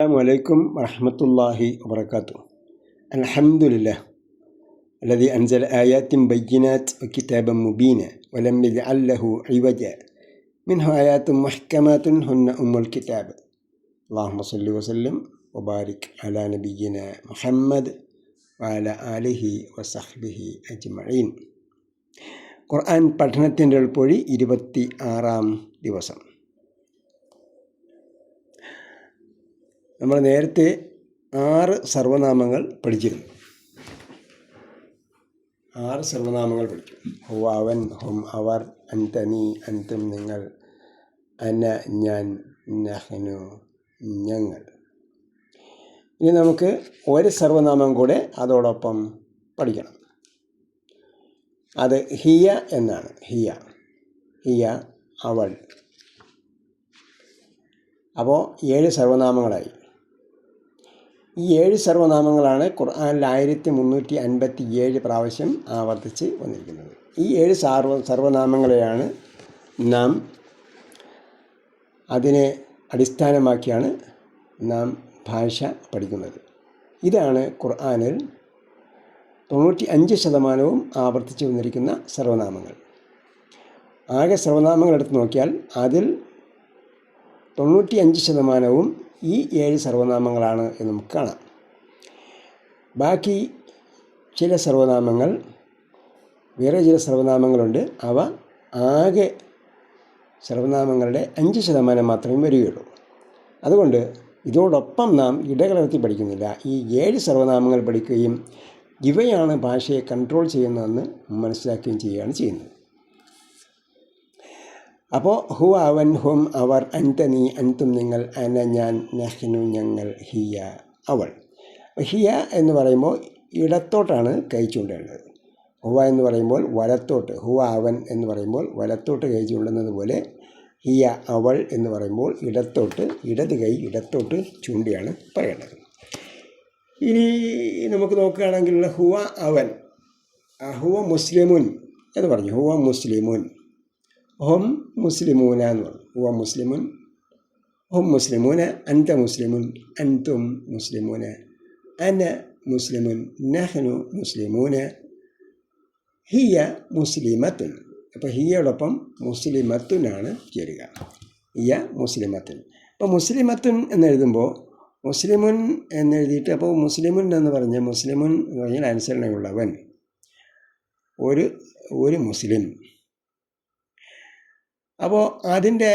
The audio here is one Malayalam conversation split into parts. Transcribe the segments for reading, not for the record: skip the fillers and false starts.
السلام عليكم ورحمة الله وبركاته. الحمد لله الذي أنزل آيات بينات وكتابا مبينا ولم يجعل له عوجا منه آيات محكمات هن أم الكتاب. اللهم صل وسلم وبارك على نبينا محمد وعلى آله وصحبه أجمعين. ഖുർആൻ പഠനത്തിൻ്റെ ഉൾപ്പൊഴി 26-ാം ദിവസം. നമ്മൾ നേരത്തെ 6 സർവനാമങ്ങൾ പഠിച്ചിരുന്നു. 6 സർവനാമങ്ങൾ പഠിച്ചു. ഹുവ, അവൻ, ഹും, അവർ, അൻത, നീ, അൻതും, നിങ്ങൾ, അന, ഞാൻ, നഹ്നു, ഞങ്ങൾ. ഇനി നമുക്ക് ഒരു സർവനാമം കൂടെ അതോടൊപ്പം പഠിക്കണം. അത് ഹിയ എന്നാണ്. ഹിയ, ഹിയ, അവൾ. അപ്പോൾ 7 സർവനാമങ്ങളായി. ഈ 7 സർവനാമങ്ങളാണ് ഖുർആനിൽ 1357 പ്രാവശ്യം ആവർത്തിച്ച് വന്നിരിക്കുന്നത്. ഈ 7 സർവനാമങ്ങളെയാണ് നാം അതിനെ അടിസ്ഥാനമാക്കിയാണ് നാം ഭാഷ പഠിക്കുന്നത്. ഇതാണ് ഖുർആനിൽ 95% ആവർത്തിച്ച് വന്നിരിക്കുന്ന സർവനാമങ്ങൾ. ആകെ സർവനാമങ്ങൾ എടുത്ത് നോക്കിയാൽ അതിൽ 95% ഈ 7 സർവനാമങ്ങളാണ് എന്ന് നമുക്ക് കാണാം. ബാക്കി ചില സർവനാമങ്ങൾ, വേറെ ചില സർവനാമങ്ങളുണ്ട്. അവ ആകെ സർവനാമങ്ങളുടെ 5% മാത്രമേ വരികയുള്ളൂ. അതുകൊണ്ട് ഇതോടൊപ്പം നാം ഇടകലർത്തി പഠിക്കുന്നില്ല. ഈ 7 സർവനാമങ്ങൾ പഠിക്കുകയും ഇവയാണ് ഭാഷയെ കൺട്രോൾ ചെയ്യുന്നതെന്ന് മനസ്സിലാക്കുകയും ചെയ്യുകയാണ് ചെയ്യുന്നത്. അപ്പോൾ ഹുവ, അവൻ, ഹും, അവർ, അൻത, നീ, അൻതും, നിങ്ങൾ, അന, ഞാൻ, നഹ്നു, ഞങ്ങൾ, ഹിയ, അവൾ. ഹിയ എന്ന് പറയുമ്പോൾ ഇടത്തോട്ടാണ് കൈ ചൂണ്ടേണ്ടത്. ഹുവ എന്ന് പറയുമ്പോൾ വലത്തോട്ട്, ഹുവ, അവൻ എന്ന് പറയുമ്പോൾ വലത്തോട്ട് കൈ ചൂണ്ടുന്നത് പോലെ ഹിയ, അവൾ എന്ന് പറയുമ്പോൾ ഇടത് കൈ ഇടത്തോട്ട് ചൂണ്ടിയാണ് പറയേണ്ടത്. ഇനി നമുക്ക് നോക്കുകയാണെങ്കിൽ ഹുവ, അവൻ, ഹുവ മുസ്ലിമുൻ എന്ന് പറഞ്ഞു. ഹുവ മുസ്ലിമുൻ, ഹും മുസ്ലിമൂന എന്ന് പറഞ്ഞു. ഹുവ മുസ്ലിമുൻ, ഹും മുസ്ലിമൂന, അൻത മുസ്ലിമുൻ, അൻതും മുസ്ലിമൂന, അന മുസ്ലിമുൻ, നഹ്നു മുസ്ലിമൂന, ഹിയ മുസ്ലിമത്തുൻ. അപ്പോൾ ഹിയയോടൊപ്പം മുസ്ലിമത്തുനാണ് ചേരുക. ഹിയ മുസ്ലിമത്തുൻ. അപ്പോൾ മുസ്ലിമത്തുൻ എന്നെഴുതുമ്പോൾ മുസ്ലിമുൻ എന്നെഴുതിയിട്ട്, അപ്പോൾ മുസ്ലിമുൻ എന്ന് പറഞ്ഞാൽ മുസ്ലിമുൻ എന്ന് പറഞ്ഞാൽ അനുസരണയുള്ളവൻ, ഒരു മുസ്ലിം. അപ്പോൾ അതിൻ്റെ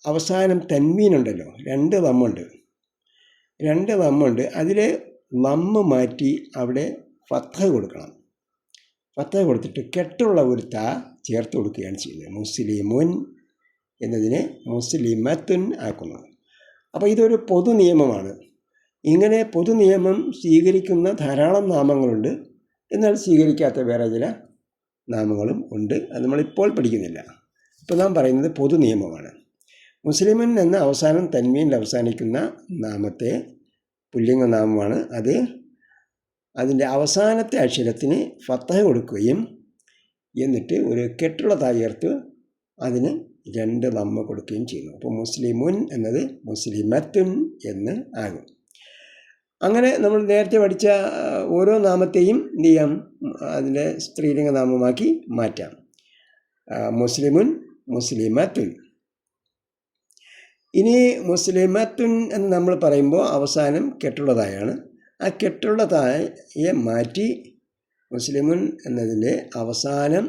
അവസാനം തൻവീനുണ്ടല്ലോ, 2 ദമ്മുണ്ട്. അതിൽ ലമ്മ് മാറ്റി അവിടെ ഫത്ഹ കൊടുക്കണം. ഫത്ഹ കൊടുത്തിട്ട് കെട്ടുള്ള ഒരു താ ചേർത്ത് കൊടുക്കുകയാണ് ചെയ്യുന്നത്. മുസ്ലിമുൻ എന്നതിനെ മുസ്ലിമത്തുൻ ആക്കുന്നത്. അപ്പോൾ ഇതൊരു പൊതു നിയമമാണ്. ഇങ്ങനെ പൊതു നിയമം സ്വീകരിക്കുന്ന ധാരാളം നാമങ്ങളുണ്ട്. എന്നാൽ സ്വീകരിക്കാത്ത വേറെ ചില നാമങ്ങളും ഉണ്ട്. അത് നമ്മളിപ്പോൾ പഠിക്കുന്നില്ല. ഇപ്പോൾ നാം പറയുന്നത് പൊതു നിയമമാണ്. മുസ്ലിമൻ എന്ന അവസാനം തൻവീനിൽ അവസാനിക്കുന്ന നാമത്തെ പുല്ലിംഗ നാമമാണ്. അത് അതിൻ്റെ അവസാനത്തെ അക്ഷരത്തിന് ഫത്തഹ കൊടുക്കുകയും എന്നിട്ട് ഒരു കെട്ടുള്ള താ ചേർത്ത് അതിന് 2 ലമ്മ കൊടുക്കുകയും ചെയ്യുന്നു. അപ്പോൾ മുസ്ലിമുൻ എന്നത് മുസ്ലിമത്തുൻ എന്ന് ആകും. അങ്ങനെ നമ്മൾ നേരത്തെ പഠിച്ച ഓരോ നാമത്തെയും എന്ത് ചെയ്യാം, അതിൻ്റെ സ്ത്രീലിംഗ നാമമാക്കി മാറ്റാം. മുസ്ലിമുൻ, മുസ്ലിമത്തുൻ. ഇനി മുസ്ലിമത്തുൻ എന്ന് നമ്മൾ പറയുമ്പോൾ അവസാനം കെട്ടുള്ളതായാണ്. ആ കെട്ടുള്ളതായെ മാറ്റി മുസ്ലിമുൻ എന്നതിൻ്റെ അവസാനം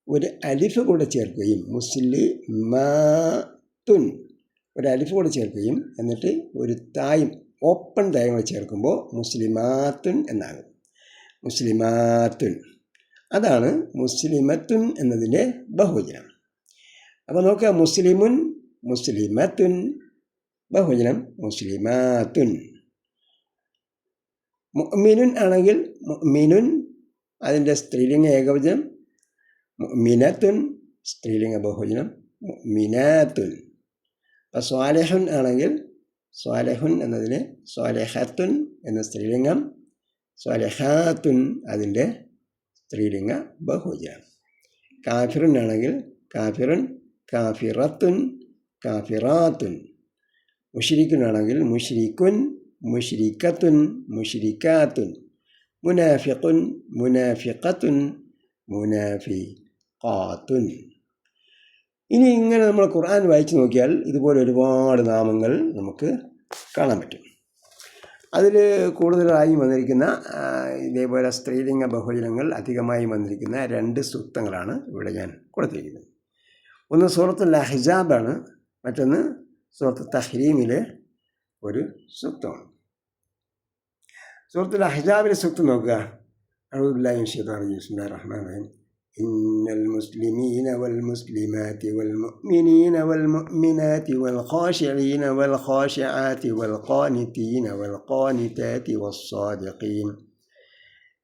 ഒരു അലിഫ് കൂടെ ചേർക്കുകയും മുസ്ലിമാത്തുൻ ഒരു അലിഫ് കൂടെ ചേർക്കുകയും എന്നിട്ട് ഒരു തായും ഓപ്പൺ തായും കൂടെ ചേർക്കുമ്പോൾ മുസ്ലിമാത്തുൻ എന്നാകും. മുസ്ലിമാത്തുൻ, അതാണ് മുസ്ലിമത്തുൻ എന്നതിൻ്റെ ബഹുവചനം. അപ്പോൾ നോക്കുക, മുസ്ലിമുൻ, മുസ്ലിമത്തുൻ, ബഹുവചനം മുസ്ലിമാത്തുൻ. മുഅ്മിനുൻ ആണെങ്കിൽ മുഅ്മിനുൻ അതിൻ്റെ സ്ത്രീലിംഗ ഏകവചനം, മുഅ്മിനത്തുൻ സ്ത്രീലിംഗ ബഹുവചനം മുഅ്മിനാത്തുൻ. അപ്പോൾ സ്വാലിഹുൻ ആണെങ്കിൽ സ്വാലിഹുൻ എന്നതിന് സ്വാലിഹത്തുൻ എന്ന സ്ത്രീലിംഗം, സ്വാലിഹാത്തുൻ അതിൻ്റെ സ്ത്രീലിംഗ ബഹുവചനം. കാഫിറുൻ ആണെങ്കിൽ കാഫിറുൻ, കാഫിറത്തുൻ, കാഫിറാത്തുൻ. മുശ്രിക്കുനാണെങ്കിൽ മുശ്രിക്കുൻ, മുശ്രിക്കത്തുൻ, മുശ്രിക്കാത്തുൻ, മുനാഫിഖുൻ, മുനാഫിഖത്തുൻ, മുനാഫിഖാത്തുൻ. ഇനി ഇങ്ങനെ നമ്മൾ ഖുർആൻ വായിച്ചു നോക്കിയാൽ ഇതുപോലെ ഒരുപാട് നാമങ്ങൾ നമുക്ക് കാണാൻ പറ്റും. അതിൽ കൂടുതലായി വന്നിരിക്കുന്ന ഇതേപോലെ സ്ത്രീലിംഗ ബഹുവചനങ്ങൾ അധികമായി വന്നിരിക്കുന്ന 2 സൂക്തങ്ങളാണ് ഇവിടെ ഞാൻ കൊടുത്തിരിക്കുന്നത്. ഒന്ന് സൂറത്തുൽ അഹ്സാബാണ്, മറ്റൊന്ന് സൂറത്ത് തഹ്രീമിലെ ഒരു സൂക്തമാണ്. സൂറത്തുൽ അഹ്സാബിലെ സൂക്തം നോക്കുക. അഊദു ബില്ലാഹി മിനശ് ശൈത്വാനിർ റജീം. ബിസ്മില്ലാഹിർ റഹ്മാനിർ റഹീം. ഇന്നൽ മുസ്ലിമീന വൽ മുസ്ലിമാതി വൽ മുഅ്മിനീന വൽ മുഅ്മിനാതി വൽ ഖാശിഈന വൽ ഖാശിആതി വൽ ഖാനിതീന വൽ ഖാനിതാതി വസ്സാദിഖീൻ.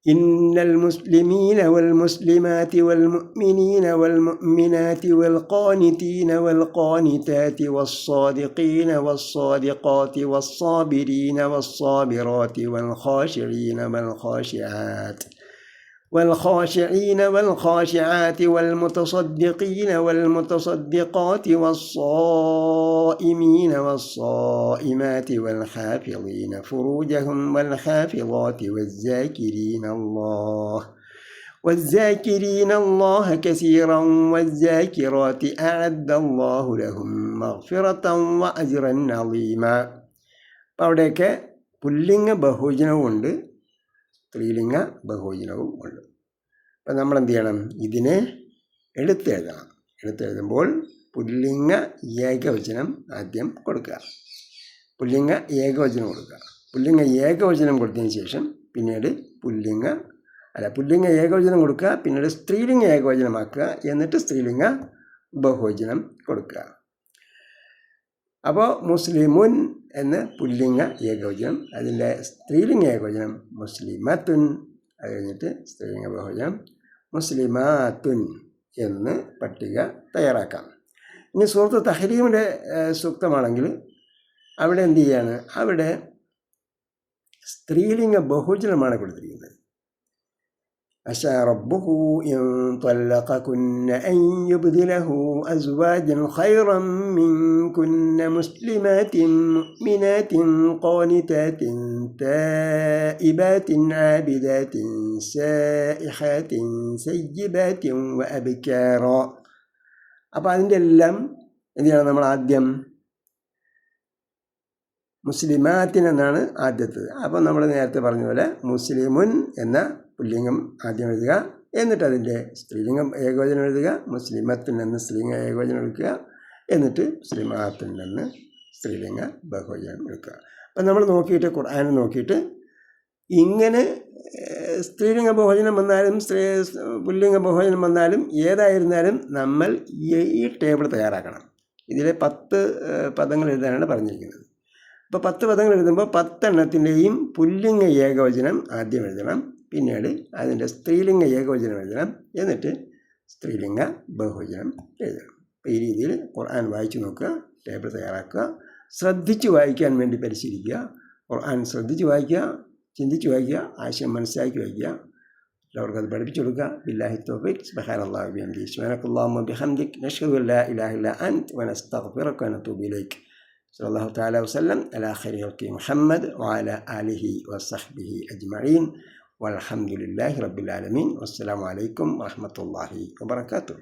إن المسلمين والمسلمات والمؤمنين والمؤمنات والقانتين والقانتات والصادقين والصادقات والصابرين والصابرات والخاشعين والخاشعات والخاشعين والخاشعات والمتصدقين والمتصدقات والصائمين والصائمات والحافظين فروجهم والحافظات والذاكرين الله كثيرا والذاكرات أعد الله لهم مغفرة وأجرا عظيما. അപ്പോൾ അവിടെയൊക്കെ പുല്ലിംഗ ബഹുവചനവും ഉണ്ട്, സ്ത്രീലിംഗ ബഹുവചനവും ഉണ്ട്. അപ്പം നമ്മൾ എന്ത് ചെയ്യണം? ഇതിനെ എടുത്തെഴുതണം. എടുത്തെഴുതുമ്പോൾ പുല്ലിംഗ ഏകവചനം ആദ്യം കൊടുക്കുക. പുല്ലിംഗ ഏകവചനം കൊടുക്കുക. പുല്ലിംഗ ഏകവചനം കൊടുത്തതിന് ശേഷം പിന്നീട് പുല്ലിംഗ ഏകവചനം കൊടുക്കുക, പിന്നീട് സ്ത്രീലിംഗ ഏകവചനമാക്കുക, എന്നിട്ട് സ്ത്രീലിംഗ ബഹുവചനം കൊടുക്കുക. അപ്പോൾ മുസ്ലിമുൻ എന്ന് പുല്ലിംഗ ഏകവചനം, അതിൻ്റെ സ്ത്രീലിംഗ ഏകവചനം മുസ്ലിമത്തുൻ, അത് കഴിഞ്ഞിട്ട് സ്ത്രീലിംഗ ബഹുവചനം മുസ്ലിമാത്തുൻ എന്ന് പട്ടിക തയ്യാറാക്കാം. ഇനി സൂറത്ത് തഹ്രീമിൻ്റെ സൂക്തമാണെങ്കിൽ അവിടെ എന്ത് ചെയ്യാണ്? അവിടെ സ്ത്രീലിംഗ ബഹുവചനമാണ് കൊടുത്തിരിക്കുന്നത്. عسى ربه إن طلقكن أن يبدله أزواجا خيرا منكن مسلمات مؤمنات قانتات تائبات عابدات سائحات سيبات وأبكارا. അപ്പോൾ അതിൻ്റെ എല്ലാം എന്താണ്? നമ്മൾ ആദ്യം മുസ്ലിമാത്തിൻ എന്നാണ് ആദ്യത്തത്. അപ്പോൾ നമ്മൾ നേരത്തെ പറഞ്ഞ പോലെ മുസ്ലിമുൻ എന്ന പുല്ലിംഗം ആദ്യം എഴുതുക, എന്നിട്ട് അതിൻ്റെ സ്ത്രീലിംഗം ഏകവചനം എഴുതുക, മുസ്ലിമത്തിൻ എന്ന് സ്ത്രീലിംഗ ഏകവചനം എടുക്കുക, എന്നിട്ട് മുസ്ലിമാത്തിൻ എന്ന് സ്ത്രീലിംഗ ബഹുവചനം എടുക്കുക. അപ്പം നമ്മൾ നോക്കിയിട്ട് ഖുർആൻ നോക്കിയിട്ട് ഇങ്ങനെ സ്ത്രീലിംഗ ബഹുവചനം വന്നാലും പുല്ലിംഗ ബഹുവചനം വന്നാലും ഏതായിരുന്നാലും നമ്മൾ ഈ ടേബിൾ തയ്യാറാക്കണം. ഇതിലെ 10 പദങ്ങൾ എഴുതാനാണ് പറഞ്ഞിരിക്കുന്നത്. അപ്പോൾ 10 പദങ്ങൾ എഴുതുമ്പോൾ 10 എണ്ണത്തിൻ്റെയും പുല്ലിംഗ ഏകവചനം ആദ്യം എഴുതണം, പിന്നീട് അതിൻ്റെ സ്ത്രീലിംഗ ഏകവചനം എഴുതണം, എന്നിട്ട് സ്ത്രീലിംഗ ബഹുവചനം എഴുതണം. അപ്പോൾ ഈ രീതിയിൽ ഖുർആൻ വായിച്ചു നോക്കുക, ടേബിൾ തയ്യാറാക്കുക, ശ്രദ്ധിച്ച് വായിക്കാൻ വേണ്ടി പരിശീലിക്കുക. ഖുർആൻ ശ്രദ്ധിച്ച് വായിക്കുക, ചിന്തിച്ച് വായിക്കുക, ആശയം മനസ്സിലാക്കി വായിക്കുക, എല്ലാവർക്കും അത് പഠിപ്പിച്ചു കൊടുക്കുക. ബില്ലാഹി തൗഫീഖ്. സുബ്ഹാനല്ലാഹി വബിഹംദിഹി സുബ്ഹാനക്കല്ലാഹുമ്മ വബിഹംദിക നശ്ഹദു അൻ ലാ ഇലാഹ ഇല്ലാ അൻത വനസ്തഗ്ഫിറുക വനതൂബു ഇലൈക. സല്ലല്ലാഹു തആല വസല്ലം അലാ ഖൈരി ഖൽഖി മുഹമ്മദ് വഅലാ ആലിഹി വസഹ്ബിഹി അജ്മഈൻ വൽഹംദുലില്ലാഹി റബ്ബിൽ ആലമീൻ. വസ്സലാമു അലൈക്കും വറഹ്മത്തുള്ളാഹി വബറകാതുഹു.